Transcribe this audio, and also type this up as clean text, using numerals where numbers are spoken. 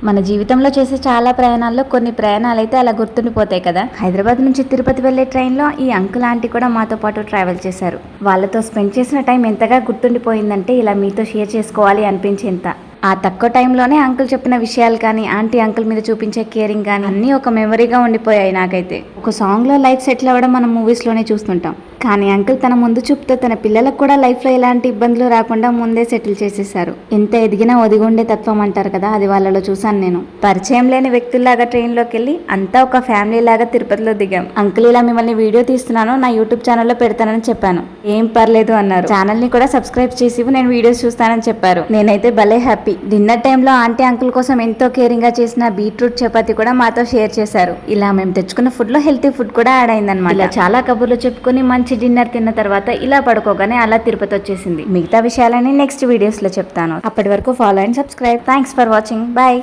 మన జీవితంలో చేసే చాలా ప్రయాణాల్లో కొన్ని ప్రయాణాలు అయితే అలా గుర్తుండిపోతాయి కదా. హైదరాబాద్ నుంచి తిరుపతి వెళ్లే ట్రైన్లో ఈ అంకుల్ ఆంటీ కూడా మాతో పాటు ట్రావెల్ చేశారు. వాళ్ళతో స్పెండ్ చేసిన టైం ఎంతగా గుర్తుండిపోయిందంటే ఇలా మీతో షేర్ చేసుకోవాలి అనిపించేంత. ఆ తక్కువ టైంలోనే అంకుల్ చెప్పిన విషయాలు కానీ, ఆంటీ అంకుల్ మీద చూపించే కేరింగ్ కానీ అన్నీ ఒక మెమరీగా ఉండిపోయాయి నాకైతే. ఒక సాంగ్లో లైఫ్ సెటిల్ అవ్వడం మనం మూవీస్లోనే చూస్తుంటాం, కానీ అంకుల్ తన ముందు చూపుతో తన పిల్లలకు కూడా లైఫ్లో ఎలాంటి ఇబ్బందులు రాకుండా ముందే సెటిల్ చేసేసారు. ఎంత ఎదిగినా ఒదిగుండే తత్వం అంటారు కదా, అది వాళ్ళలో చూసాను నేను. పరిచయం లేని వ్యక్తుల్లాగా ట్రైన్లోకి వెళ్ళి అంతా ఒక ఫ్యామిలీ లాగా తిరుపతిలో దిగాం. అంకుల్ ఇలా మిమ్మల్ని వీడియో తీస్తున్నాను, నా యూట్యూబ్ ఛానల్లో పెడతానని చెప్పాను. ఏం పర్లేదు అన్నారు. ఛానల్ని కూడా సబ్స్క్రైబ్ చేసి నేను వీడియోస్ చూస్తానని చెప్పారు. నేనైతే భలే హ్యాపీ. డిన్నర్ టైంలో ఆంటీ అంకుల్ కోసం ఎంతో కేరింగ్ గా చేసిన బీట్రూట్ చపాతి కూడా మాతో షేర్ చేశారు. ఇలా మేము తెచ్చుకున్న ఫుడ్ లో హెల్తీ ఫుడ్ కూడా యాడ్ అయిందన్నమాట. ఇలా చాలా కబుర్లు చెప్పుకుని మంచి డిన్నర్ తిన్న తర్వాత ఇలా పడుకోగానే అలా తిరుపతి వచ్చేసింది. మిగతా విషయాలని నెక్స్ట్ వీడియోస్ లో చెప్తాను. అప్పటి వరకు follow and subscribe. Thanks for watching. Bye.